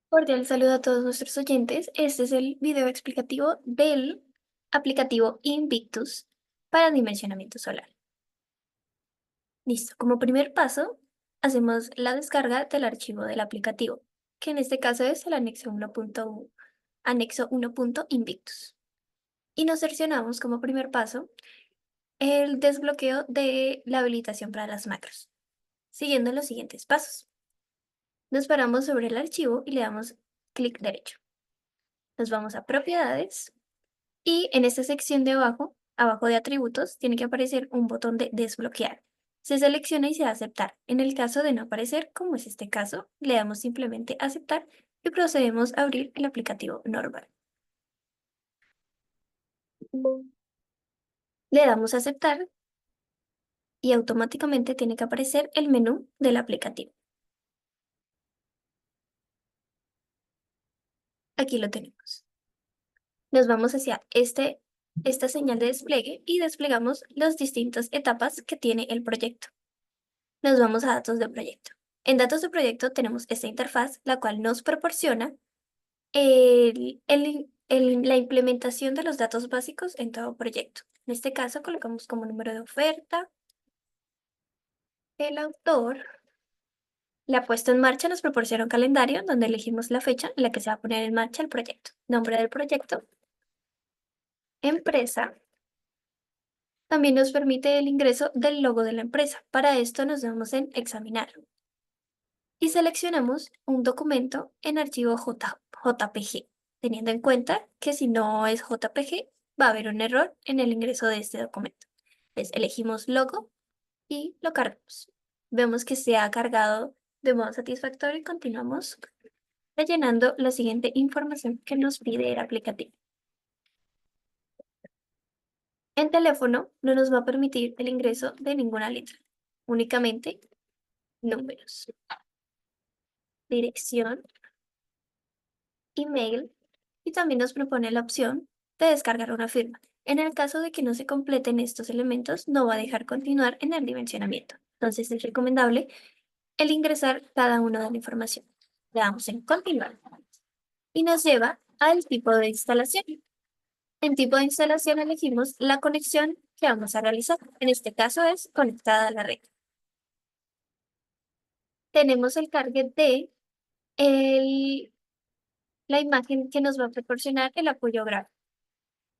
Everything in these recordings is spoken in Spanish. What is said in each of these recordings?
Cordial saludo a todos nuestros oyentes. Este es el video explicativo del aplicativo Invictus para dimensionamiento solar. Listo. Como primer paso, hacemos la descarga del archivo del aplicativo, que en este caso es el anexo 1.invictus. Y nos cercionamos como primer paso el desbloqueo de la habilitación para las macros, siguiendo los siguientes pasos. Nos paramos sobre el archivo y le damos clic derecho. Nos vamos a propiedades. Y en esta sección de abajo de atributos, tiene que aparecer un botón de desbloquear. Se selecciona y se da a aceptar. En el caso de no aparecer, como es este caso, le damos simplemente aceptar y procedemos a abrir el aplicativo normal. Le damos a aceptar y automáticamente tiene que aparecer el menú del aplicativo. Aquí lo tenemos. Nos vamos hacia esta señal de despliegue y desplegamos las distintas etapas que tiene el proyecto. Nos vamos a datos de proyecto. En datos de proyecto tenemos esta interfaz, la cual nos proporciona la implementación de los datos básicos en todo proyecto. En este caso colocamos como número de oferta, el autor, la puesta en marcha nos proporciona un calendario donde elegimos la fecha en la que se va a poner en marcha el proyecto. Nombre del proyecto, empresa. También nos permite el ingreso del logo de la empresa. Para esto nos damos en examinar y seleccionamos un documento en archivo JPG, teniendo en cuenta que si no es JPG, va a haber un error en el ingreso de este documento. Entonces, elegimos logo y lo cargamos. Vemos que se ha cargado de modo satisfactorio y continuamos rellenando la siguiente información que nos pide el aplicativo. En teléfono no nos va a permitir el ingreso de ninguna letra, únicamente números, dirección, email, y también nos propone la opción de descargar una firma. En el caso de que no se completen estos elementos, no va a dejar continuar en el dimensionamiento. Entonces es recomendable el ingresar cada una de la información. Le damos en continuar y nos lleva al tipo de instalación. En tipo de instalación elegimos la conexión que vamos a realizar. En este caso es conectada a la red. Tenemos el target de el- la imagen que nos va a proporcionar el apoyo gráfico.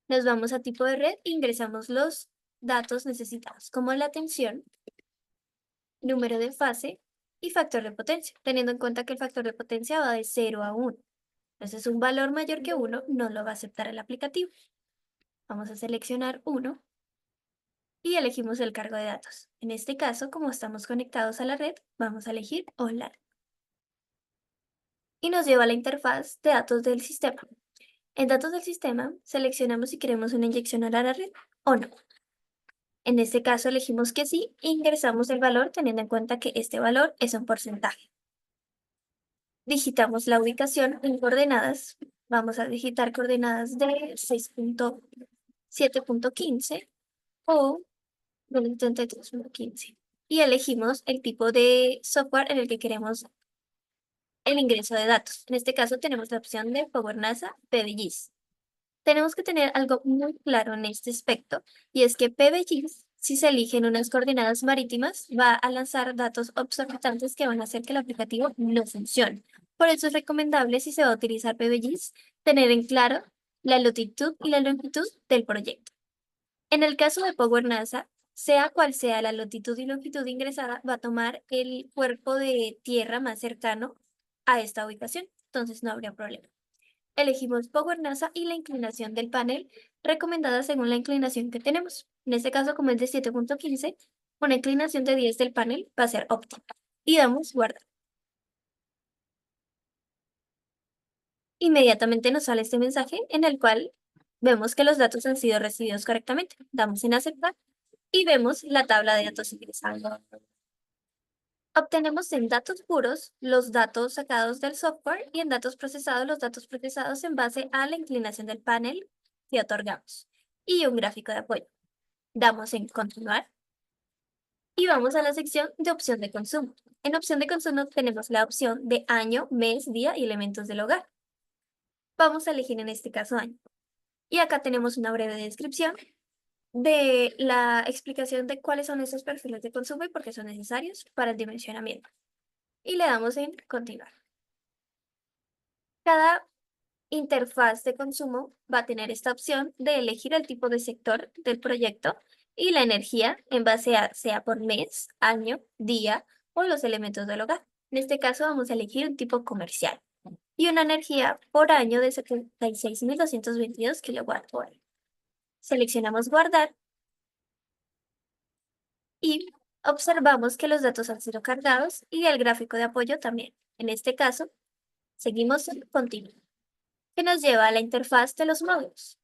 Nos vamos a tipo de red e ingresamos los datos necesitados, como la tensión, número de fase y factor de potencia, teniendo en cuenta que el factor de potencia va de 0 a 1. Entonces, un valor mayor que 1 no lo va a aceptar el aplicativo. Vamos a seleccionar 1 y elegimos el cargo de datos. En este caso, como estamos conectados a la red, vamos a elegir online. Y nos lleva a la interfaz de datos del sistema. En datos del sistema, seleccionamos si queremos una inyección a la red o no. En este caso elegimos que sí e ingresamos el valor teniendo en cuenta que este valor es un porcentaje. Digitamos la ubicación en coordenadas. Vamos a digitar coordenadas de 6.7.15 o del 33.15. Y elegimos el tipo de software en el que queremos el ingreso de datos. En este caso tenemos la opción de Power NASA PBGIS. Tenemos que tener algo muy claro en este aspecto, y es que PBGIS, si se eligen unas coordenadas marítimas, va a lanzar datos obsoletantes que van a hacer que el aplicativo no funcione. Por eso es recomendable, si se va a utilizar PBGIS, tener en claro la latitud y la longitud del proyecto. En el caso de Power NASA, sea cual sea la latitud y longitud ingresada, va a tomar el cuerpo de tierra más cercano a esta ubicación, entonces no habría problema. Elegimos Power NASA y la inclinación del panel recomendada según la inclinación que tenemos. En este caso, como es de 7.15, una inclinación de 10 del panel va a ser óptima. Y damos guardar. Inmediatamente nos sale este mensaje en el cual vemos que los datos han sido recibidos correctamente. Damos en aceptar y vemos la tabla de datos ingresados. Obtenemos en datos puros los datos sacados del software y en datos procesados los datos procesados en base a la inclinación del panel que otorgamos y un gráfico de apoyo. Damos en continuar Y vamos a la sección de opción de consumo. En opción de consumo tenemos la opción de año, mes, día y elementos del hogar. Vamos a elegir en este caso año. Y acá tenemos una breve descripción de la explicación de cuáles son esos perfiles de consumo y por qué son necesarios para el dimensionamiento. Y le damos en continuar. Cada interfaz de consumo va a tener esta opción de elegir el tipo de sector del proyecto y la energía en base a sea por mes, año, día o los elementos del hogar. En este caso vamos a elegir un tipo comercial y una energía por año de 76.222 kWh. Seleccionamos guardar y observamos que los datos han sido cargados y el gráfico de apoyo también. En este caso, seguimos en continuo, que nos lleva a la interfaz de los módulos.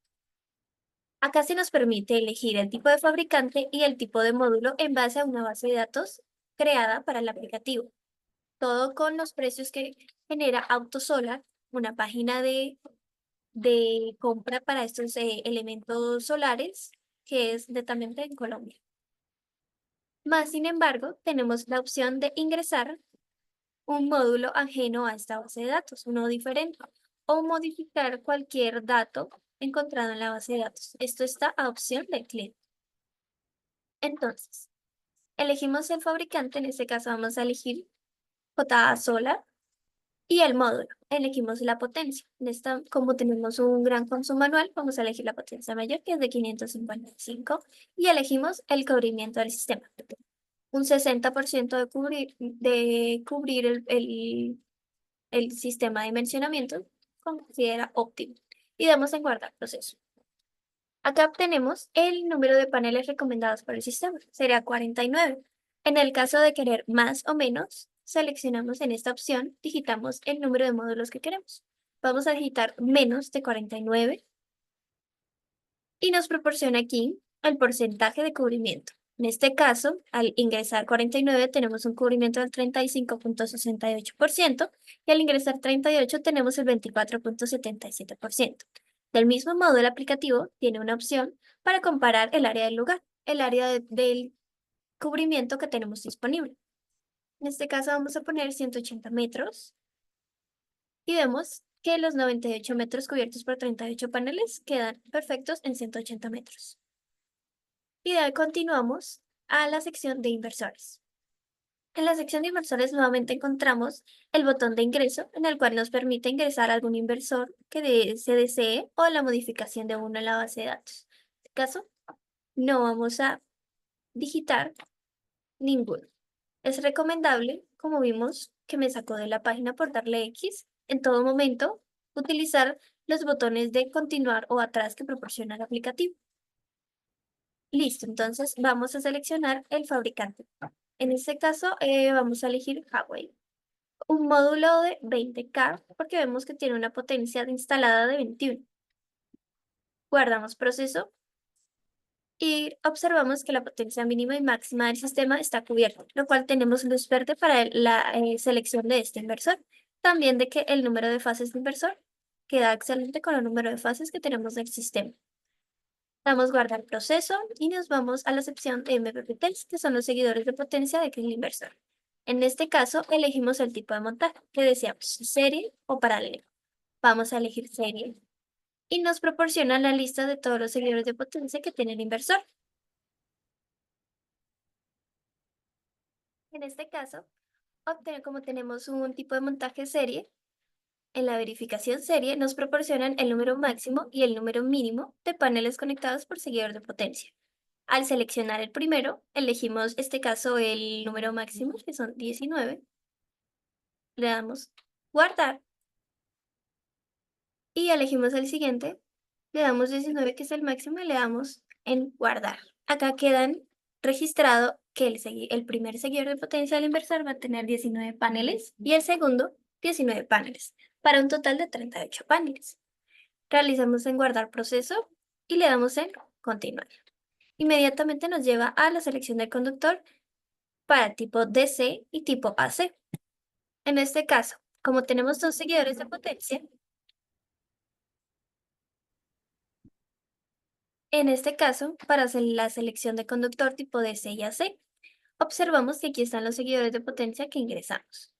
Acá se nos permite elegir el tipo de fabricante y el tipo de módulo en base a una base de datos creada para el aplicativo. Todo con los precios que genera AutoSolar, una página de compra para estos elementos solares que es netamente en Colombia. Más sin embargo, tenemos la opción de ingresar un módulo ajeno a esta base de datos, uno diferente, o modificar cualquier dato encontrado en la base de datos. Esto está a opción del cliente. Entonces, elegimos el fabricante, en este caso vamos a elegir JA Solar y el módulo. Elegimos la potencia. En esta, como tenemos un gran consumo anual, vamos a elegir la potencia mayor, que es de 555, y elegimos el cubrimiento del sistema. Un 60% de cubrir el sistema de dimensionamiento considera óptimo. Y damos en guardar proceso. Acá obtenemos el número de paneles recomendados por el sistema, será 49. En el caso de querer más o menos, seleccionamos en esta opción, digitamos el número de módulos que queremos. Vamos a digitar menos de 49 y nos proporciona aquí el porcentaje de cubrimiento. En este caso, al ingresar 49 tenemos un cubrimiento del 35,68% y al ingresar 38 tenemos el 24,77%. Del mismo modo, el aplicativo tiene una opción para comparar el área del lugar, el área del cubrimiento que tenemos disponible. En este caso vamos a poner 180 metros y vemos que los 98 metros cubiertos por 38 paneles quedan perfectos en 180 metros. Y de ahí continuamos a la sección de inversores. En la sección de inversores nuevamente encontramos el botón de ingreso en el cual nos permite ingresar algún inversor que se desee o la modificación de uno en la base de datos. En este caso, no vamos a digitar ninguno. Es recomendable, como vimos que me sacó de la página por darle X, en todo momento utilizar los botones de continuar o atrás que proporciona el aplicativo. Listo, entonces vamos a seleccionar el fabricante. En este caso vamos a elegir Huawei. Un módulo de 20K porque vemos que tiene una potencia de instalada de 21. Guardamos proceso y observamos que la potencia mínima y máxima del sistema está cubierta, lo cual tenemos luz verde para la selección de este inversor. También de que el número de fases de inversor queda excelente con el número de fases que tenemos del sistema. Damos guardar proceso y nos vamos a la sección de MPPTs, que son los seguidores de potencia de aquel inversor. En este caso, elegimos el tipo de montaje que deseamos, serie o paralelo. Vamos a elegir serie y nos proporciona la lista de todos los seguidores de potencia que tiene el inversor. En este caso, como tenemos un tipo de montaje serie, en la verificación serie nos proporcionan el número máximo y el número mínimo de paneles conectados por seguidor de potencia. Al seleccionar el primero, elegimos este caso el número máximo, que son 19. Le damos guardar y elegimos el siguiente. Le damos 19, que es el máximo, y le damos en guardar. Acá quedan registrado que el primer seguidor de potencia del inversor va a tener 19 paneles y el segundo 19 paneles, para un total de 38 paneles. Realizamos en guardar proceso y le damos en continuar. Inmediatamente nos lleva a la selección del conductor para tipo DC y tipo AC. En este caso, como tenemos dos seguidores de potencia, en este caso, para hacer la selección de conductor tipo DC y AC, Observamos que aquí están los seguidores de potencia que ingresamos.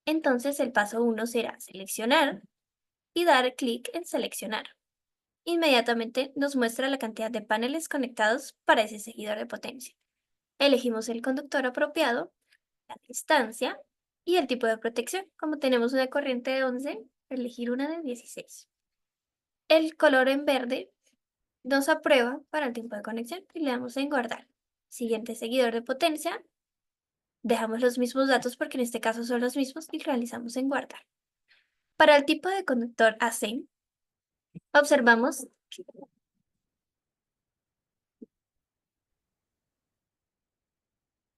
Entonces el paso 1 será seleccionar y dar clic en seleccionar. Inmediatamente nos muestra la cantidad de paneles conectados para ese seguidor de potencia. Elegimos el conductor apropiado, la distancia y el tipo de protección. Como tenemos una corriente de 11, elegir una de 16. El color en verde nos aprueba para el tiempo de conexión y le damos en guardar. Siguiente seguidor de potencia, dejamos los mismos datos porque en este caso son los mismos y realizamos en guardar. Para el tipo de conductor AC, observamos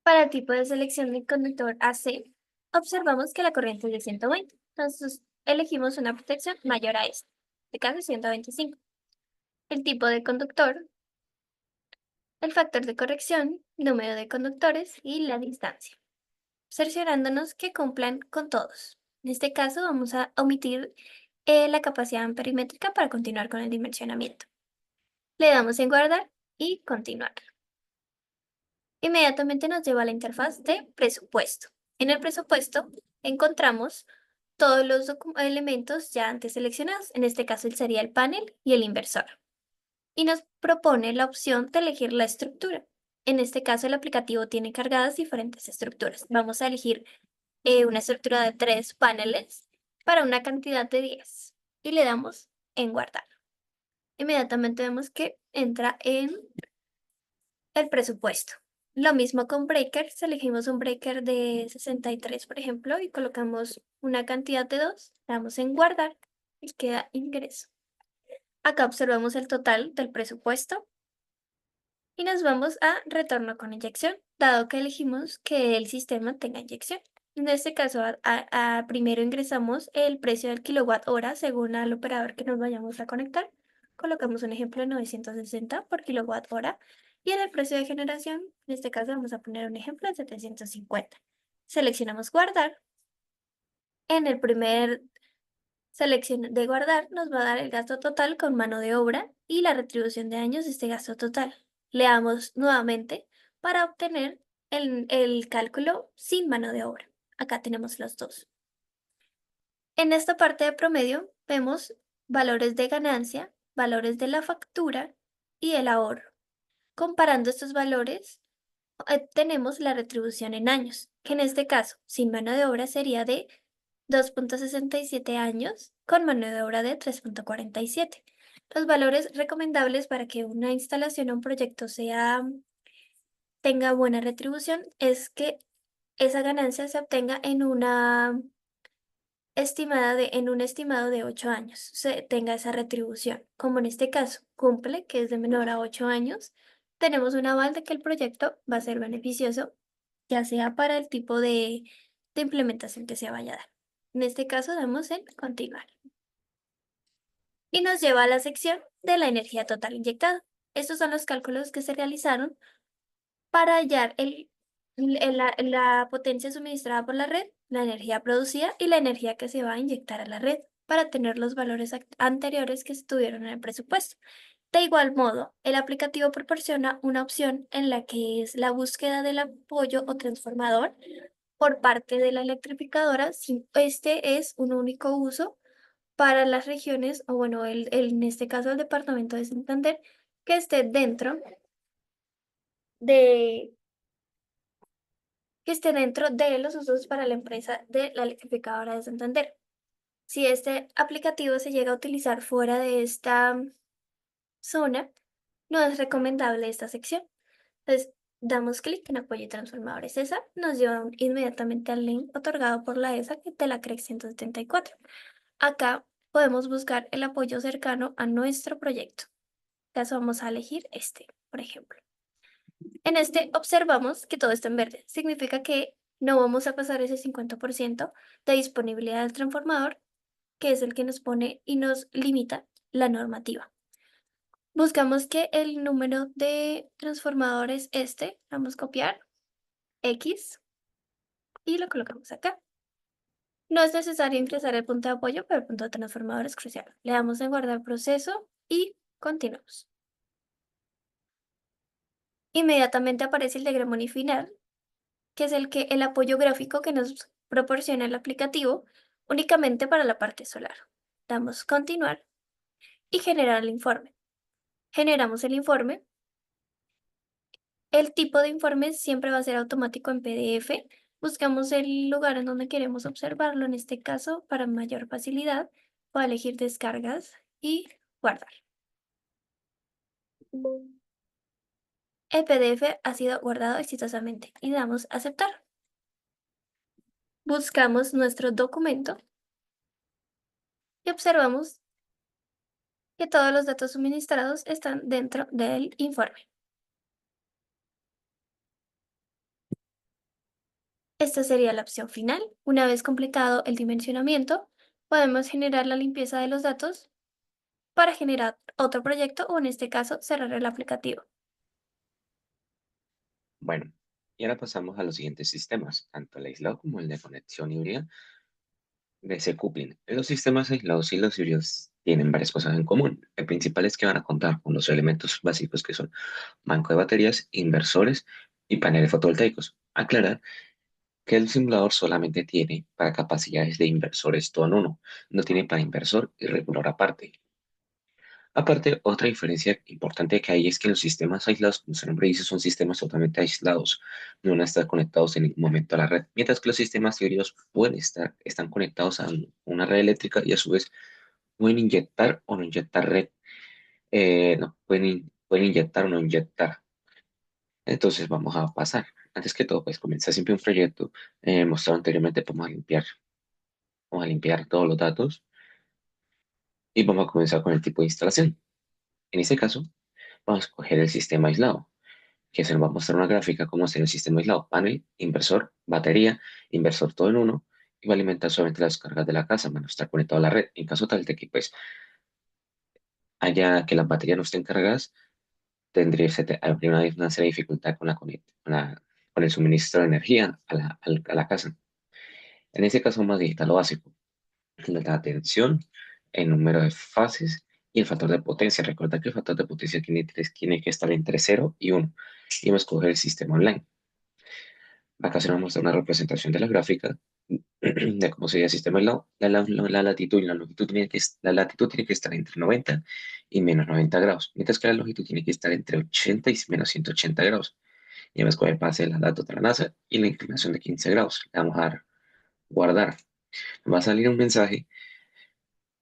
para el tipo de selección del conductor AC, observamos que la corriente es de 120. Entonces, elegimos una protección mayor a esta, en este caso 125. El tipo de conductor, el factor de corrección, número de conductores y la distancia, cerciorándonos que cumplan con todos. En este caso, vamos a omitir la capacidad amperimétrica para continuar con el dimensionamiento. Le damos en guardar y continuar. Inmediatamente nos lleva a la interfaz de presupuesto. En el presupuesto encontramos todos los elementos ya antes seleccionados. En este caso sería el panel y el inversor. Y nos propone la opción de elegir la estructura. En este caso el aplicativo tiene cargadas diferentes estructuras. Vamos a elegir una estructura de 3 paneles para una cantidad de 10 y le damos en guardar. Inmediatamente vemos que entra en el presupuesto. Lo mismo con breakers, elegimos un breaker de 63, por ejemplo, y colocamos una cantidad de 2, le damos en guardar y queda ingreso. Acá observamos el total del presupuesto y nos vamos a retorno con inyección, dado que elegimos que el sistema tenga inyección. En este caso, primero ingresamos el precio del kilowatt hora según al operador que nos vayamos a conectar. Colocamos un ejemplo de 960 por kilowatt hora. Y en el precio de generación, en este caso vamos a poner un ejemplo de 750. Seleccionamos guardar. En el primer selección de guardar nos va a dar el gasto total con mano de obra y la retribución de años de este gasto total. Le damos nuevamente para obtener el cálculo sin mano de obra. Acá tenemos los dos. En esta parte de promedio vemos valores de ganancia, valores de la factura y el ahorro. Comparando estos valores, tenemos la retribución en años, que en este caso, sin mano de obra sería de 2,67 años, con mano de obra de 3,47. Los valores recomendables para que una instalación o un proyecto tenga buena retribución es que esa ganancia se obtenga en en un estimado de 8 años, se tenga esa retribución. Como en este caso cumple, que es de menor a 8 años, tenemos un aval de que el proyecto va a ser beneficioso, ya sea para el tipo de implementación que se vaya a dar. En este caso damos en continuar. Y nos lleva a la sección de la energía total inyectada. Estos son los cálculos que se realizaron para hallar la potencia suministrada por la red, la energía producida y la energía que se va a inyectar a la red para tener los valores anteriores que estuvieron en el presupuesto. De igual modo, el aplicativo proporciona una opción en la que es la búsqueda del apoyo o transformador por parte de la electrificadora si este es un único uso para las regiones, o bueno, en este caso el departamento de Santander, que esté dentro de los usos para la empresa de la electrificadora de Santander. Si este aplicativo se llega a utilizar fuera de esta zona, no es recomendable esta sección. Entonces, damos clic en Apoyo y Transformadores ESA, nos lleva inmediatamente al link otorgado por la ESA de la CREC 174. Acá podemos buscar el apoyo cercano a nuestro proyecto. En este caso vamos a elegir este, por ejemplo. En este observamos que todo está en verde. Significa que no vamos a pasar ese 50% de disponibilidad del transformador, que es el que nos pone y nos limita la normativa. Buscamos que el número de transformadores vamos a copiar X y lo colocamos acá. No es necesario ingresar el punto de apoyo, pero el punto de transformador es crucial. Le damos en guardar proceso y continuamos. Inmediatamente aparece el diagrama final que es el apoyo gráfico que nos proporciona el aplicativo únicamente para la parte solar. Damos continuar y generar el informe. Generamos el informe. El tipo de informe siempre va a ser automático en PDF. Buscamos el lugar en donde queremos observarlo. En este caso, para mayor facilidad, voy a elegir descargas y guardar. El PDF ha sido guardado exitosamente y damos a aceptar. Buscamos nuestro documento y observamos que todos los datos suministrados están dentro del informe. Esta sería la opción final. Una vez completado el dimensionamiento, podemos generar la limpieza de los datos para generar otro proyecto o en este caso cerrar el aplicativo. Bueno, y ahora pasamos a los siguientes sistemas, tanto el aislado como el de conexión híbrida de C-coupling. Los sistemas aislados y los híbridos tienen varias cosas en común. El principal es que van a contar con los elementos básicos que son banco de baterías, inversores y paneles fotovoltaicos. Aclarar que el simulador solamente tiene para capacidades de inversores todo en uno, no tiene para inversor y regulador aparte. Aparte, otra diferencia importante que hay es que los sistemas aislados, como su nombre dice, son sistemas totalmente aislados, no van a estar conectados en ningún momento a la red, mientras que los sistemas híbridos están conectados a una red eléctrica y a su vez pueden inyectar o no inyectar red, no, pueden inyectar o no inyectar. Entonces vamos a pasar. Antes que todo, pues comienza siempre un proyecto. Mostrado anteriormente, vamos a limpiar todos los datos y vamos a comenzar con el tipo de instalación. En este caso, vamos a escoger el sistema aislado, que se nos va a mostrar una gráfica cómo sería el sistema aislado. Panel, inversor, batería, inversor todo en uno, y va a alimentar solamente las cargas de la casa, van a estar conectado a la red. En caso tal de que pues haya que las baterías no estén cargadas, habría una seria dificultad con el suministro de energía a la casa. En este caso vamos a digitar lo básico, la tensión, el número de fases y el factor de potencia. Recuerda que el factor de potencia tiene que estar entre 0 y 1. Y vamos a escoger el sistema online. Acá se nos muestra una representación de la gráfica de cómo sería el sistema aislado. La latitud y la longitud la latitud tiene que estar entre 90 y menos 90 grados, mientras que la longitud tiene que estar entre 80 y menos 180 grados. Y vamos a escoger base de la datos de la NASA y la inclinación de 15 grados. Le vamos a dar guardar. Va a salir un mensaje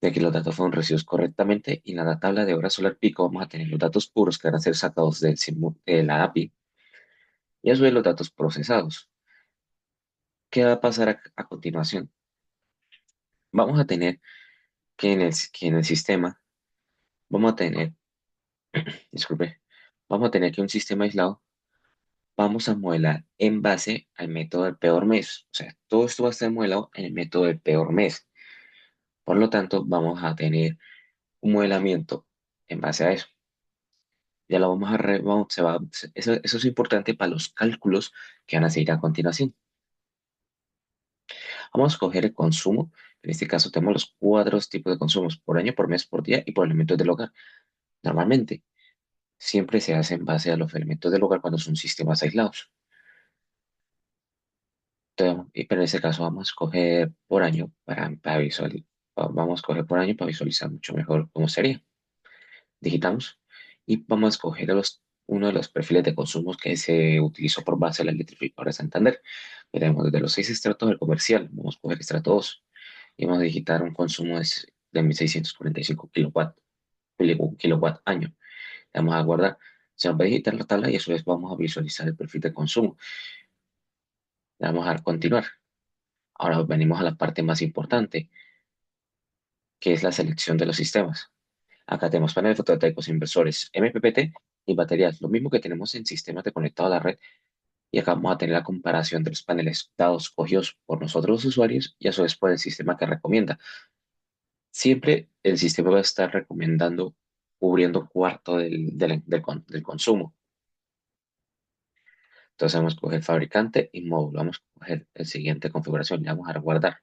de que los datos fueron recibidos correctamente y en la tabla de hora solar pico vamos a tener los datos puros que van a ser sacados de la API y a su vez los datos procesados. ¿Qué va a pasar a continuación? Vamos a tener que en el sistema, vamos a tener, disculpe, vamos a tener que un sistema aislado vamos a modelar en base al método del peor mes. O sea, todo esto va a estar modelado en el método del peor mes. Por lo tanto, vamos a tener un modelamiento en base a eso. Ya lo vamos a re, vamos- se va, se- eso es importante para los cálculos que van a seguir a continuación. Vamos a escoger el consumo. En este caso tenemos los cuatro tipos de consumos por año, por mes, por día y por elementos del hogar. Normalmente, siempre se hace en base a los elementos del hogar cuando son sistemas aislados. Pero en este caso vamos a escoger por año vamos a escoger por año para visualizar mucho mejor cómo sería. Digitamos y vamos a escoger uno de los perfiles de consumos que se utilizó por base de la electrificadora de Santander. Veremos desde los 6 estratos del comercial, vamos a escoger estrato 2 y vamos a digitar un consumo de 1645 kilowatt año. Le vamos a guardar, se nos va a digitar la tabla y a su vez vamos a visualizar el perfil de consumo. Le vamos a dar continuar. Ahora venimos a la parte más importante, que es la selección de los sistemas. Acá tenemos paneles fotovoltaicos, inversores, MPPT y baterías, lo mismo que tenemos en sistemas de conectado a la red. Y acá vamos a tener la comparación de los paneles dados cogidos por nosotros los usuarios y a su vez por el sistema que recomienda. Siempre el sistema va a estar recomendando cubriendo un cuarto del consumo. Entonces vamos a coger fabricante y módulo. Vamos a coger el siguiente configuración. Le vamos a dar guardar.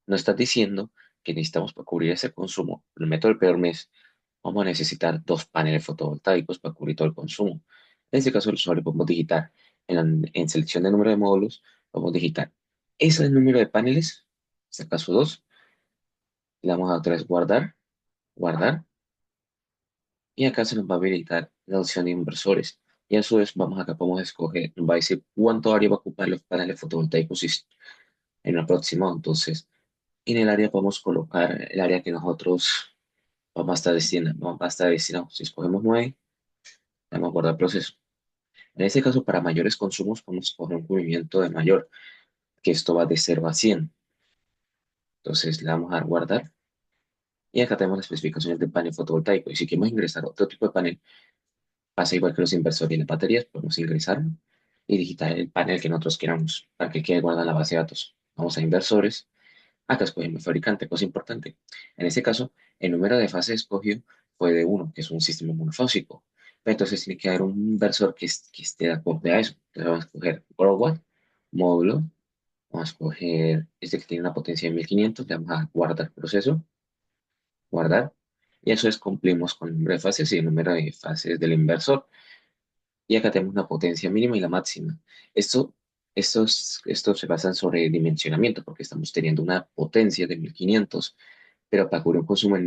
Nos está diciendo que necesitamos para cubrir ese consumo, el método del peor mes, vamos a necesitar dos paneles fotovoltaicos para cubrir todo el consumo. En este caso, el usuario podemos digitar en selección de número de módulos, vamos a digitar ese número de paneles, en este caso 2, le damos a otra vez guardar, guardar, y acá se nos va a habilitar la opción de inversores. Y a su vez, vamos acá, podemos escoger, nos va a decir cuánto área va a ocupar los paneles fotovoltaicos en el próximo. Entonces, en el área podemos colocar el área que nosotros vamos a estar destinado. Si escogemos 9, vamos a guardar proceso. En este caso, para mayores consumos, podemos escoger un cubrimiento de mayor, que esto va de 0 a 100. Entonces, le damos a guardar. Y acá tenemos las especificaciones del panel fotovoltaico. Y si queremos ingresar otro tipo de panel, pasa igual que los inversores y las baterías, podemos ingresar y digitar el panel que nosotros queramos para que quede guardada en la base de datos. Vamos a inversores. Acá escogemos el fabricante, cosa importante. En este caso, el número de fases escogido fue de uno, que es un sistema monofásico. Pero entonces tiene que haber un inversor que esté de acorde a eso. Entonces vamos a escoger Watt, módulo. Vamos a escoger este que tiene una potencia de 1500. Le vamos a guardar proceso, guardar. Y eso es cumplimos con el número de fases y el número de fases del inversor. Y acá tenemos una potencia mínima y la máxima. Esto, esto se basa en sobredimensionamiento porque estamos teniendo una potencia de 1500, pero para cubrir un consumo de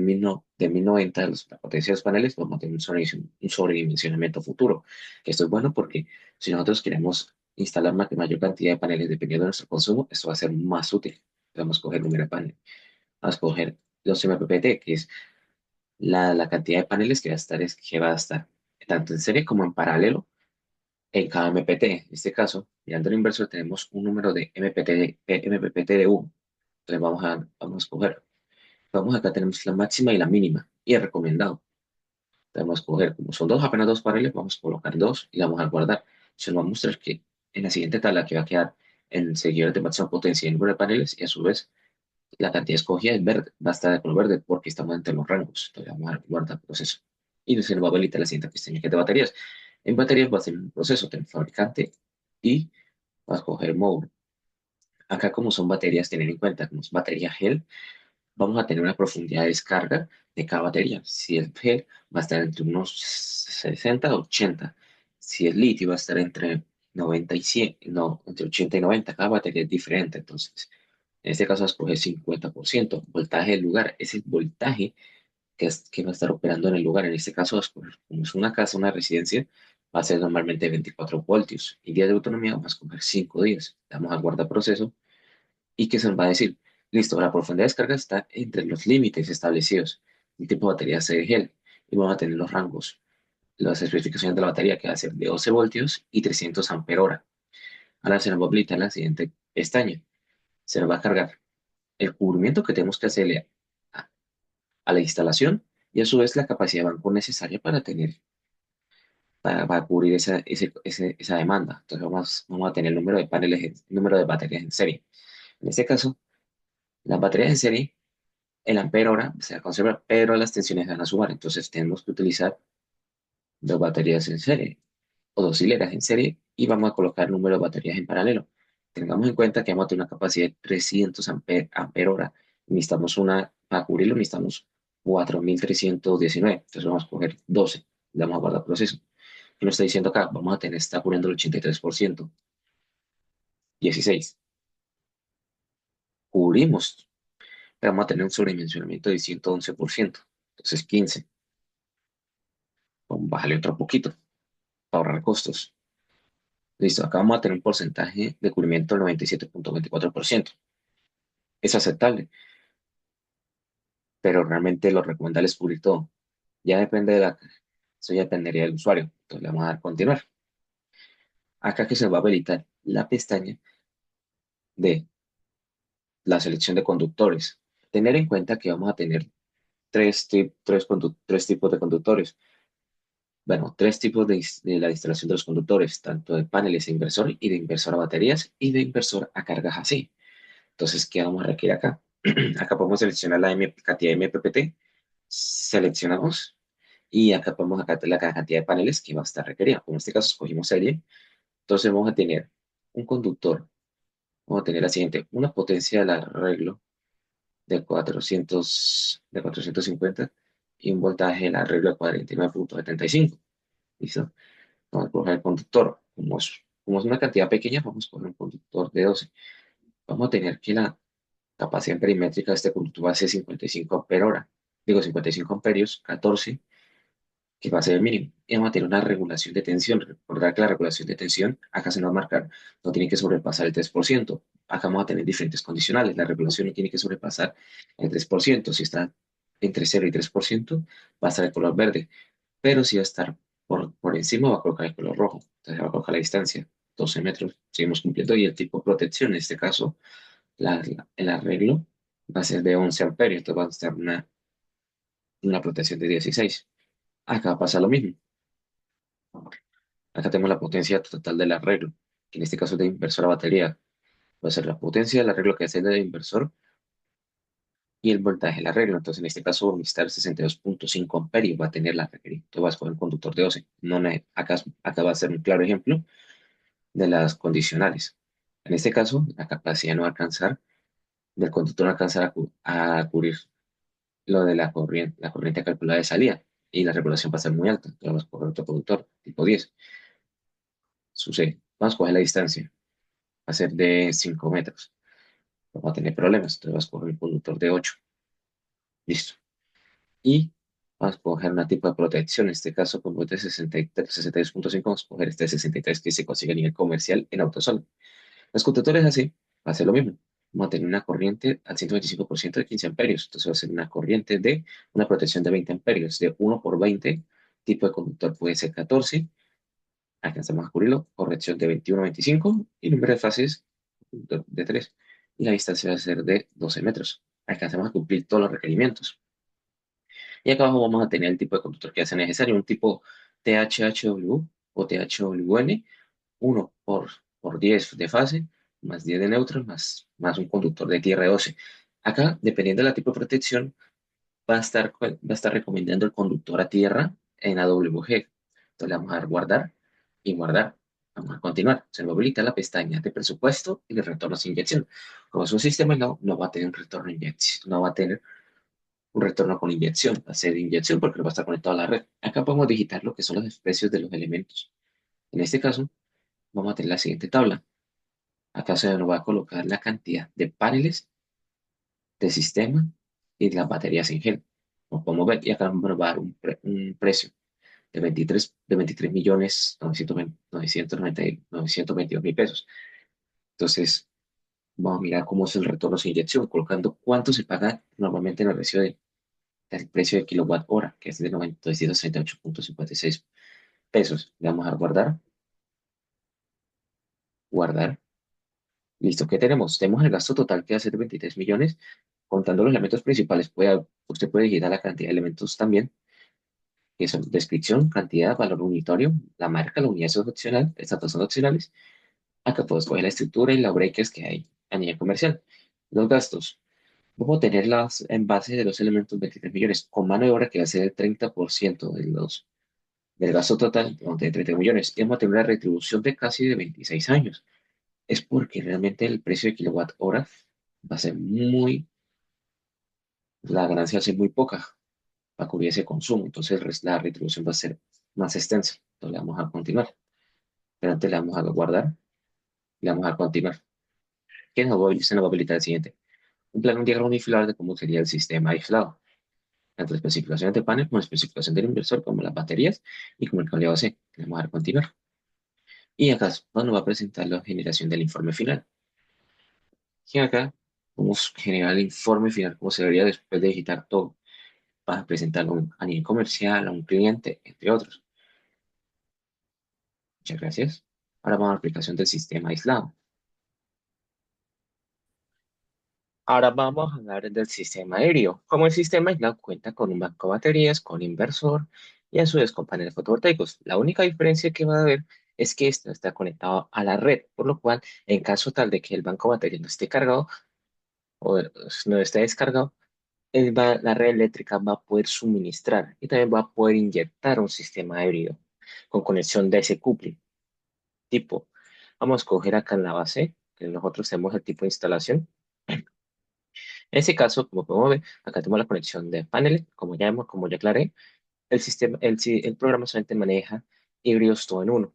1090, la potencia de los paneles, vamos a tener un sobredimensionamiento futuro. Esto es bueno porque si nosotros queremos instalar mayor cantidad de paneles dependiendo de nuestro consumo, esto va a ser más útil. Vamos a coger número de paneles. Vamos a coger los MPPT, que es la cantidad de paneles que va a estar tanto en serie como en paralelo en cada MPT. En este caso, mirando el inversor, tenemos un número de MPPT de 1. Entonces vamos a escoger. Vamos acá, tenemos la máxima y la mínima. Y el recomendado. Vamos a escoger, como son dos, apenas dos paneles, vamos a colocar dos y la vamos a guardar. Se nos va a mostrar que en la siguiente tabla que va a quedar en seguidores de máxima potencia y el número de paneles, y a su vez la cantidad escogida es verde, va a estar de color verde porque estamos entre los rangos. Entonces vamos a guardar proceso. Y se nos va a habilitar la siguiente pestaña que es de baterías. En baterías va a ser un proceso, del fabricante y va a escoger módulo. Acá como son baterías, tener en cuenta que son batería gel, vamos a tener una profundidad de descarga de cada batería. Si es gel, va a estar entre unos 60 a 80. Si es litio, va a estar entre 90 y 100, no, entre 80 y 90. Cada batería es diferente, entonces. En este caso, escoger 50%. Voltaje del lugar es el voltaje que va a estar operando en el lugar. En este caso, como es una casa, una residencia, va a ser normalmente 24 voltios. Y días de autonomía, vamos a escoger 5 días. Le damos a guardar proceso y que se nos va a decir, listo, la profundidad de descarga está entre los límites establecidos. El tipo de batería CDGL. Y vamos a tener los rangos, las especificaciones de la batería que va a ser de 12 voltios y 300 ampere hora. Ahora se nos va a habilitar la siguiente pestaña. Se nos va a cargar el cubrimiento que tenemos que hacerle a la instalación y a su vez la capacidad de banco necesaria para cubrir esa demanda. Entonces vamos a tener el número de paneles, el número de baterías en serie. En este caso, las baterías en serie, el ampere hora se va a conservar, pero las tensiones van a sumar. Entonces tenemos que utilizar dos baterías en serie o dos hileras en serie y vamos a colocar el número de baterías en paralelo. Tengamos en cuenta que vamos a tener una capacidad de 300 ampere hora. Necesitamos para cubrirlo necesitamos 4319. Entonces vamos a coger 12. Le vamos a guardar proceso. Y nos está diciendo acá, vamos a tener, está cubriendo el 83%. 16. Cubrimos, pero vamos a tener un sobredimensionamiento de 111%. Entonces 15. Vamos a bajarle otro poquito para ahorrar costos. Listo, acá vamos a tener un porcentaje de cubrimiento del 97,24%. Es aceptable, pero realmente lo recomendable es cubrir todo. Ya depende eso ya dependería del usuario. Entonces le vamos a dar continuar. Acá que se va a habilitar la pestaña de la selección de conductores. Tener en cuenta que vamos a tener tres tipos de conductores. Bueno, tres tipos de la instalación de los conductores, tanto de paneles de inversor y de inversor a baterías y de inversor a cargas así. Entonces, ¿qué vamos a requerir acá? Acá podemos seleccionar cantidad de MPPT, seleccionamos y acá podemos acá la cantidad de paneles que va a estar requerida. Como en este caso escogimos serie, entonces vamos a tener un conductor, vamos a tener la siguiente, una potencia del arreglo de 450 y un voltaje del arreglo de 49,75. ¿Listo? Vamos a coger el conductor como es. Como es una cantidad pequeña, vamos con un conductor de 12. Vamos a tener que la capacidad perimétrica de este conductor va a ser 55 ampere hora. Digo, 55 amperios, 14, que va a ser el mínimo. Y vamos a tener una regulación de tensión. Recordar que la regulación de tensión, acá se nos va a marcar, no tiene que sobrepasar el 3%. Acá vamos a tener diferentes condicionales. La regulación no tiene que sobrepasar el 3%. Si está entre 0 y 3%, va a estar el color verde. Pero si va a estar por encima, va a colocar el color rojo. Entonces va a colocar la distancia, 12 metros. Seguimos cumpliendo. Y el tipo de protección, en este caso, el arreglo va a ser de 11 amperios. Entonces va a estar una protección de 16. Acá pasa lo mismo. Acá tenemos la potencia total del arreglo, que en este caso es de inversor a batería. Va a ser la potencia del arreglo que hace el inversor y el voltaje del arreglo. Entonces, en este caso, va a necesitar 62,5 amperios. Va a tener la requerida. Tú vas con el conductor de 12. No, acá va a ser un claro ejemplo de las condicionales. En este caso, la capacidad no va a alcanzar, del conductor no va a alcanzar a cubrir lo de la corriente calculada de salida. Y la regulación va a ser muy alta. Entonces, vamos por otro conductor, tipo 10. Sucede. Vamos a coger la distancia. Va a ser de 5 metros. No va a tener problemas. Entonces vas a coger un conductor de 8. Listo. Y vas a coger un tipo de protección. En este caso, como es de 62,5, vamos a coger este de 63 que se consigue a nivel comercial en Autosol. Los conductores así, va a ser lo mismo. Vamos a tener una corriente al 125% de 15 amperios. Entonces va a ser una corriente de una protección de 20 amperios. De 1 por 20, tipo de conductor puede ser 14. Alcanzamos a cubrirlo. Corrección de 21 a 25. Y número de fases de 3. Y la distancia va a ser de 12 metros. Alcanzamos a cumplir todos los requerimientos. Y acá abajo vamos a tener el tipo de conductor que hace necesario, un tipo THHW o THWN, 1 por 10 de fase, más 10 de neutral, más un conductor de tierra 12. Acá, dependiendo del tipo de protección, va a estar recomendando el conductor a tierra en AWG. Entonces le vamos a dar guardar y guardar. Vamos a continuar. Se nos habilita la pestaña de presupuesto y de retorno sin inyección. Como es un sistema, no va a tener un retorno de inyección, no va a tener un retorno con inyección, va a ser inyección porque va a estar conectado a la red. Acá podemos digitar lo que son los precios de los elementos. En este caso, vamos a tener la siguiente tabla. Acá se nos va a colocar la cantidad de paneles de sistema y las baterías en gen. Como podemos ver, y acá nos va a dar un precio de 23 millones 922 mil pesos. Entonces, vamos a mirar cómo es el retorno sin inyección, colocando cuánto se paga normalmente en el recibo del precio de kilowatt hora, que es de 938,56 pesos. Le vamos a dar guardar, guardar. Listo, ¿qué tenemos? Tenemos el gasto total que va a ser de 23 millones, contando los elementos principales. Usted puede elegir la cantidad de elementos también, que son descripción, cantidad, valor unitario, la marca, la unidad es opcional, estas dos son opcionales. Acá puedo escoger la estructura y la breakers que hay a nivel comercial. Los gastos. Vamos a tenerlas en base de los elementos 23 millones, con mano de obra que va a ser el 30% del gasto total de 30 millones. Y vamos a tener una retribución de casi de 26 años. Es porque realmente el precio de kilowatt hora va a ser la ganancia va a ser muy poca para cubrir ese consumo. Entonces la retribución va a ser más extensa. Entonces le vamos a continuar. Pero antes le vamos a guardar, le vamos a continuar. Se nos va a habilitar el siguiente. Un diagrama unifilar de cómo sería el sistema aislado. Tanto especificaciones de panel como especificación del inversor, como las baterías y como el cableado C. Le vamos a dar continuar. Y acá nos va a presentar la generación del informe final. Y acá vamos a generar el informe final como se debería después de digitar todo para presentarlo a nivel comercial, a un cliente, entre otros. Muchas gracias. Ahora vamos a la aplicación del sistema aislado. Ahora vamos a hablar del sistema aéreo. Como el sistema aislado cuenta con un banco de baterías, con inversor y a su vez con paneles fotovoltaicos. La única diferencia que va a haber es que esto está conectado a la red, por lo cual en caso tal de que el banco de baterías no esté cargado o no esté descargado, la red eléctrica va a poder suministrar y también va a poder inyectar un sistema híbrido con conexión de ese couple tipo. Vamos a escoger acá en la base, que nosotros tenemos el tipo de instalación. En este caso, como podemos ver, acá tenemos la conexión de paneles, como ya aclaré, el programa solamente maneja híbridos todo en uno.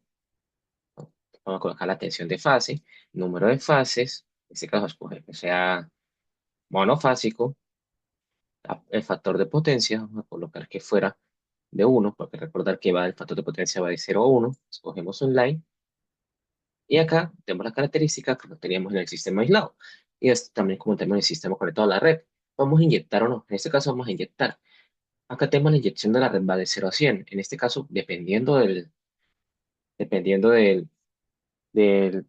Vamos a colocar la tensión de fase, número de fases, en este caso escoger que sea monofásico, el factor de potencia, vamos a colocar que fuera de uno, porque recordar que el factor de potencia va de 0 a 1, escogemos un line, y acá tenemos las características que no teníamos en el sistema aislado, y esto también como tenemos el sistema conectado a la red. Vamos a inyectar o no, en este caso vamos a inyectar. Acá tenemos la inyección de la red va de 0 a 100, en este caso dependiendo de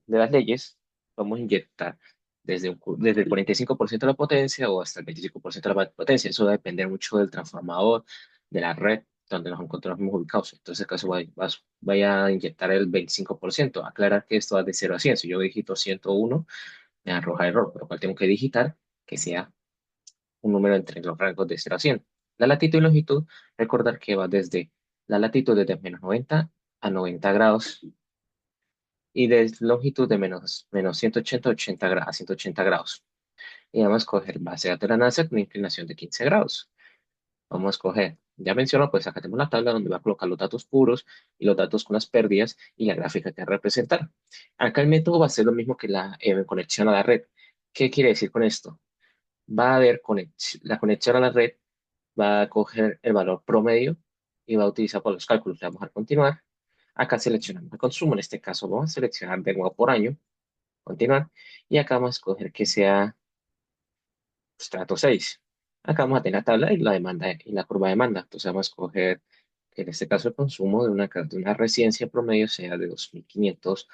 las leyes, vamos a inyectar desde el 45% de la potencia o hasta el 25% de la potencia. Eso va a depender mucho del transformador, de la red donde nos encontramos ubicados. Entonces, en este caso, vaya a inyectar el 25%. Aclarar que esto va de 0 a 100. Si yo digito 101, me arroja error, por lo cual tengo que digitar que sea un número entre los rangos de 0 a 100. La latitud y longitud, recordar que va desde la latitud desde -90 a 90 grados y de longitud de menos 180 a 180 grados. Y vamos a escoger base de datos de la NASA con una inclinación de 15 grados. Vamos a escoger, ya menciono, pues acá tenemos la tabla donde va a colocar los datos puros y los datos con las pérdidas y la gráfica que va a representar. Acá el método va a ser lo mismo que la conexión a la red. ¿Qué quiere decir con esto? Va a haber la conexión a la red, va a coger el valor promedio y va a utilizar por los cálculos. Le vamos a continuar. Acá seleccionamos el consumo, en este caso vamos a seleccionar de nuevo por año, continuar, y acá vamos a escoger que sea estrato 6. Acá vamos a tener la tabla y la demanda y la curva de demanda. Entonces vamos a escoger que en este caso el consumo de una residencia promedio sea de 2.500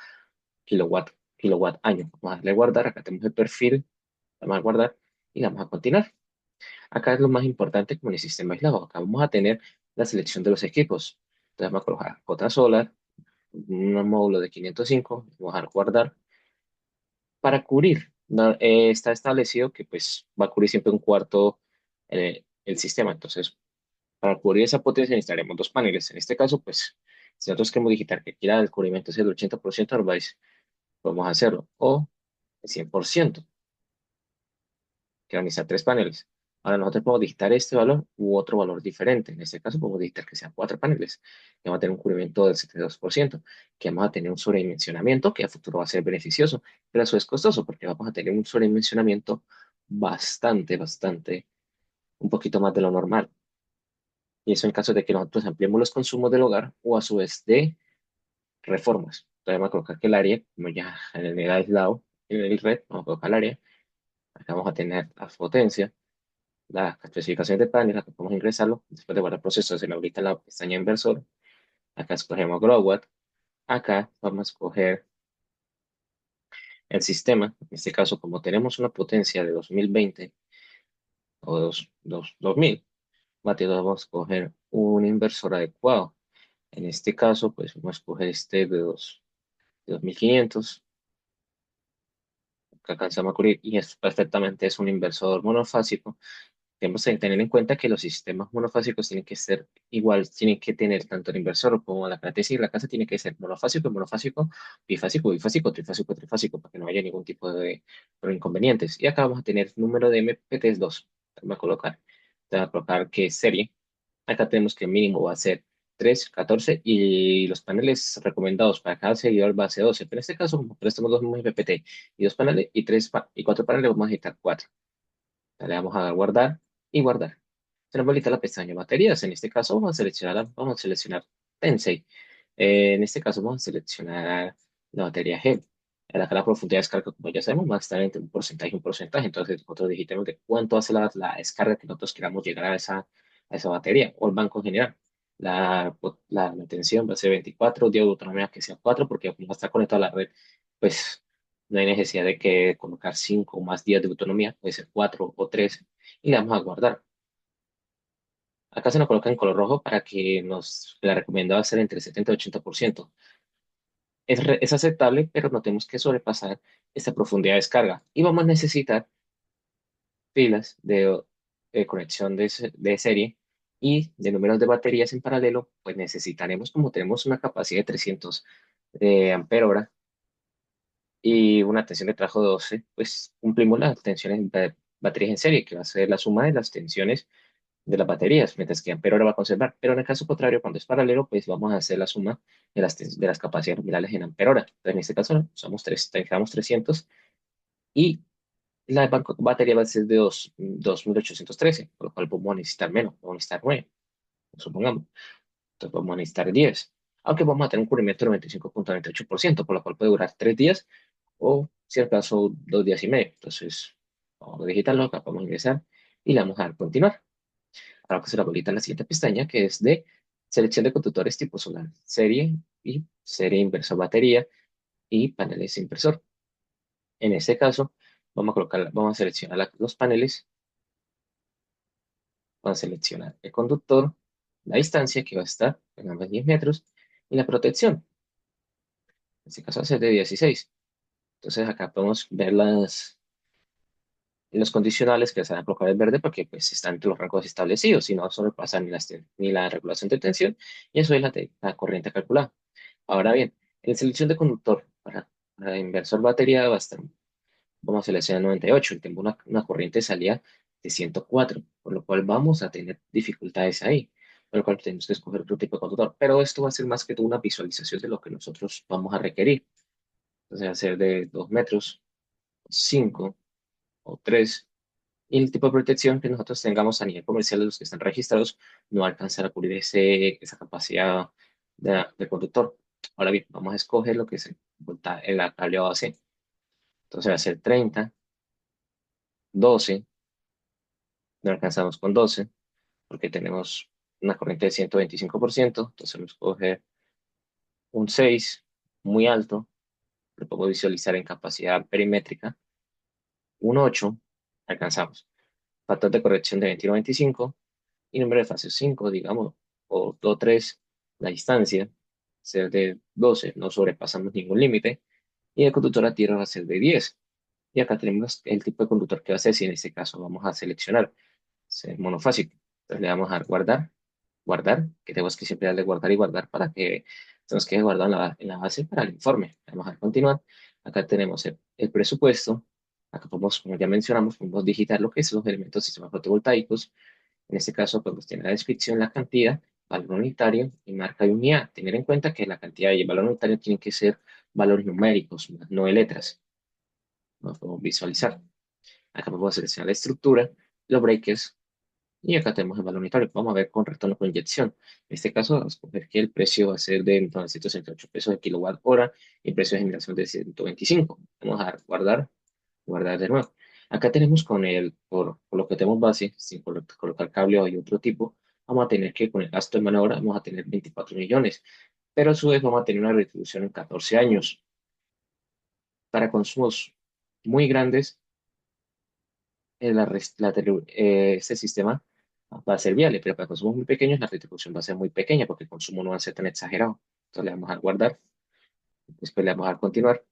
kilowatt año. Vamos a darle guardar, acá tenemos el perfil, vamos a guardar y vamos a continuar. Acá es lo más importante como en el sistema aislado. Acá vamos a tener la selección de los equipos. Entonces vamos a colocar J Solar, un módulo de 505, vamos a dar guardar para cubrir. Está establecido que pues va a cubrir siempre un cuarto el sistema. Entonces, para cubrir esa potencia necesitaremos dos paneles. En este caso, pues, si nosotros queremos digitar que quiera el cubrimiento sea del 80%, podemos hacerlo. O el 100%, que van a necesitar tres paneles. Ahora nosotros podemos digitar este valor u otro valor diferente. En este caso podemos digitar que sean cuatro paneles, que vamos a tener un cubrimiento del 72%, que vamos a tener un sobredimensionamiento que a futuro va a ser beneficioso, pero eso es costoso porque vamos a tener un sobredimensionamiento bastante, un poquito más de lo normal. Y eso en caso de que nosotros ampliemos los consumos del hogar o a su vez de reformas. Entonces vamos a colocar que el área, como ya en el aislado, en el red, vamos a colocar el área. Acá vamos a tener la potencia, la especificación de panel, acá podemos ingresarlo. Después de guardar procesos, se le ahorita la pestaña inversor. Acá escogemos Growatt. Acá vamos a escoger el sistema. En este caso, como tenemos una potencia de 2020 o 2000 vatios, vamos a escoger un inversor adecuado. En este caso, pues vamos a escoger este de 2500. Que alcanzamos a cubrir y es perfectamente es un inversor monofásico. Tenemos que tener en cuenta que los sistemas monofásicos tienen que ser igual, tienen que tener tanto el inversor como la característica de la casa tiene que ser monofásico, monofásico, bifásico, bifásico, trifásico, trifásico, para que no haya ningún tipo de inconvenientes. Y acá vamos a tener número de MPTs 2. Vamos a colocar, vamos a colocar que serie. Acá tenemos que el mínimo va a ser 3 14 y los paneles recomendados para cada seguidor va a ser 12. Pero en este caso, como prestamos dos MPPT y dos paneles y y cuatro paneles, vamos a necesitar cuatro. Le damos a guardar y guardar. Tenemos lista la pestaña baterías. En este caso vamos a seleccionar Tensei. En este caso vamos a seleccionar la batería G. Acá la profundidad de descarga, como ya sabemos, va a estar entre un porcentaje y un porcentaje. Entonces nosotros digitemos de cuánto hace la descarga que nosotros queramos llegar a esa batería o el banco en general. La tensión va a ser 24, día de autonomía que sea 4, porque como está conectado a la red, pues no hay necesidad de que colocar 5 o más días de autonomía, puede ser 4 o 3 y le vamos a guardar. Acá se nos coloca en color rojo para que la recomendada va a ser entre 70 y 80%. Es aceptable, pero no tenemos que sobrepasar esta profundidad de descarga. Y vamos a necesitar pilas de conexión de serie y de números de baterías en paralelo, pues necesitaremos, como tenemos una capacidad de 300 de ampere hora y una tensión de trabajo de 12, pues cumplimos las tensiones de baterías en serie, que va a ser la suma de las tensiones de las baterías, mientras que ampere-hora va a conservar. Pero en el caso contrario, cuando es paralelo, pues vamos a hacer la suma de las capacidades nominales en ampere-hora. Entonces, en este caso, usamos 300 y la batería va a ser de 2813, por lo cual vamos a necesitar menos, vamos a necesitar 9, supongamos. Entonces vamos a necesitar 10. Aunque vamos a tener un cubrimiento del 95,98%, por lo cual puede durar 3 días o, si acaso, 2 días y medio. Entonces, vamos a digitarlo, acá podemos ingresar y le vamos a dar continuar. Ahora que se la bolita en la siguiente pestaña, que es de selección de conductores tipo solar, serie inversor batería y paneles inversor. En este caso, vamos a seleccionar los paneles, vamos a seleccionar el conductor, la distancia que va a estar en ambos 10 metros y la protección. En este caso va a ser de 16. Entonces acá podemos ver los condicionales que se van a colocar en verde porque pues están entre los rangos establecidos y no sobrepasan ni la regulación de tensión y eso es la corriente calculada. Ahora bien, en selección de conductor para inversor batería vamos a seleccionar 98 y tengo una corriente de salida de 104, por lo cual vamos a tener dificultades ahí, por lo cual tenemos que escoger otro tipo de conductor. Pero esto va a ser más que todo una visualización de lo que nosotros vamos a requerir. Entonces va a ser de 2 metros, 5 o 3. Y el tipo de protección que nosotros tengamos a nivel comercial de los que están registrados no va a alcanzar a cubrir esa capacidad de conductor. Ahora bien, vamos a escoger lo que es el cableado AC. Entonces va a ser 30, 12, no alcanzamos con 12 porque tenemos una corriente de 125%, entonces vamos a escoger un 6 muy alto, lo puedo visualizar en capacidad perimétrica, un 8, alcanzamos. Factor de corrección de 21-25 y número de fases 5, digamos, o 3, la distancia, ser de 12, no sobrepasamos ningún límite, y el conductor a tierra va a ser de 10. Y acá tenemos el tipo de conductor que va a ser, si en este caso vamos a seleccionar ser monofásico. Entonces le vamos a dar guardar, guardar, que tenemos que siempre darle guardar y guardar para que se nos quede guardado en la base para el informe. Le vamos a dar continuar. Acá tenemos el presupuesto. Acá podemos, como ya mencionamos, podemos digitar lo que son los elementos de sistemas fotovoltaicos. En este caso, podemos tener la descripción, la cantidad, valor unitario y marca de unidad. Tener en cuenta que la cantidad y el valor unitario tienen que ser valores numéricos, no de letras. Lo podemos visualizar. Acá podemos seleccionar la estructura, los breakers, y acá tenemos el valor unitario. Vamos a ver con retorno por inyección. En este caso, vamos a ver que el precio va a ser de 968 pesos de kilowatt hora y el precio de generación de 125. Vamos a dar guardar, guardar de nuevo. Acá tenemos por lo que tenemos base, sin colocar cable o hay otro tipo, vamos a tener que con el gasto de mano de obra vamos a tener 24 millones, pero a su vez vamos a tener una retribución en 14 años. Para consumos muy grandes, este sistema va a ser viable, pero para consumos muy pequeños la retribución va a ser muy pequeña porque el consumo no va a ser tan exagerado. Entonces le vamos a guardar, después le vamos a continuar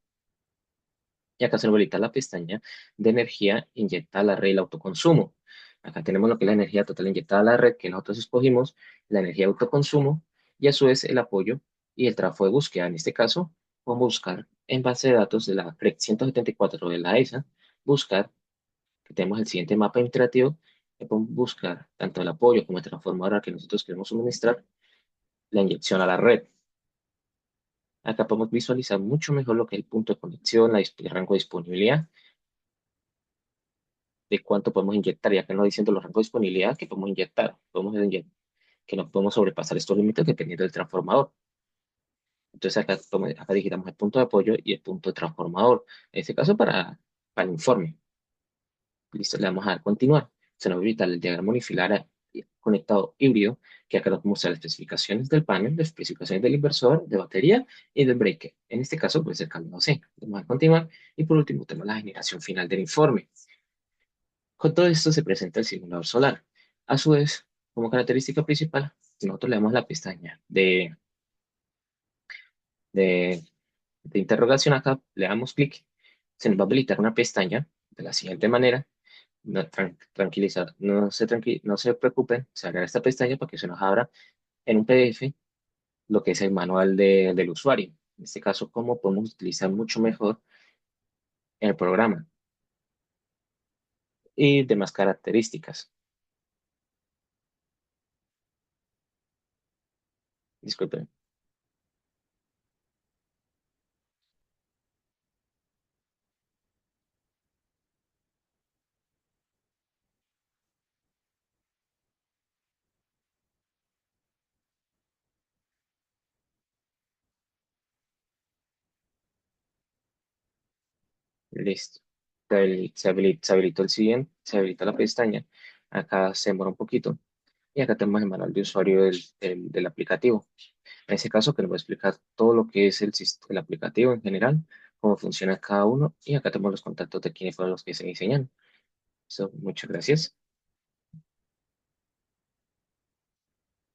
y acá se nos habilita la pestaña de energía inyectada a la red y el autoconsumo. Acá tenemos lo que es la energía total inyectada a la red que nosotros escogimos, la energía de autoconsumo y a su vez el apoyo y el tráfico de búsqueda. En este caso, vamos a buscar en base de datos de la CREC 174 de la ESA, buscar que tenemos el siguiente mapa interactivo, que podemos buscar tanto el apoyo como el transformador que nosotros queremos suministrar, la inyección a la red. Acá podemos visualizar mucho mejor lo que es el punto de conexión, el rango de disponibilidad, de cuánto podemos inyectar, ya que nos diciendo los rangos de disponibilidad que podemos inyectar, que no podemos sobrepasar estos límites dependiendo del transformador. Entonces acá digitamos el punto de apoyo y el punto de transformador, en este caso para el informe. Listo, le vamos a dar continuar. Se nos habilita el diagrama unifilar conectado híbrido, que acá nos muestra las especificaciones del panel, las especificaciones del inversor, de batería y del breaker. En este caso, pues el cambio C. Vamos a continuar. Y por último, tenemos la generación final del informe. Con todo esto se presenta el simulador solar. A su vez, como característica principal, nosotros le damos la pestaña de, de interrogación acá, le damos clic, se nos va a habilitar una pestaña de la siguiente manera. No, tranquilizar, no se preocupen, se abrirá esta pestaña para que se nos abra en un PDF lo que es el manual del usuario. En este caso, cómo podemos utilizar mucho mejor el programa y demás características. Disculpe. Listo. Se habilitó el siguiente, se habilita la pestaña. Acá se demora un poquito. Y acá tenemos el manual de usuario del aplicativo. En ese caso, que nos va a explicar todo lo que es el aplicativo en general, cómo funciona cada uno. Y acá tenemos los contactos de quienes fueron los que se diseñaron. Muchas gracias.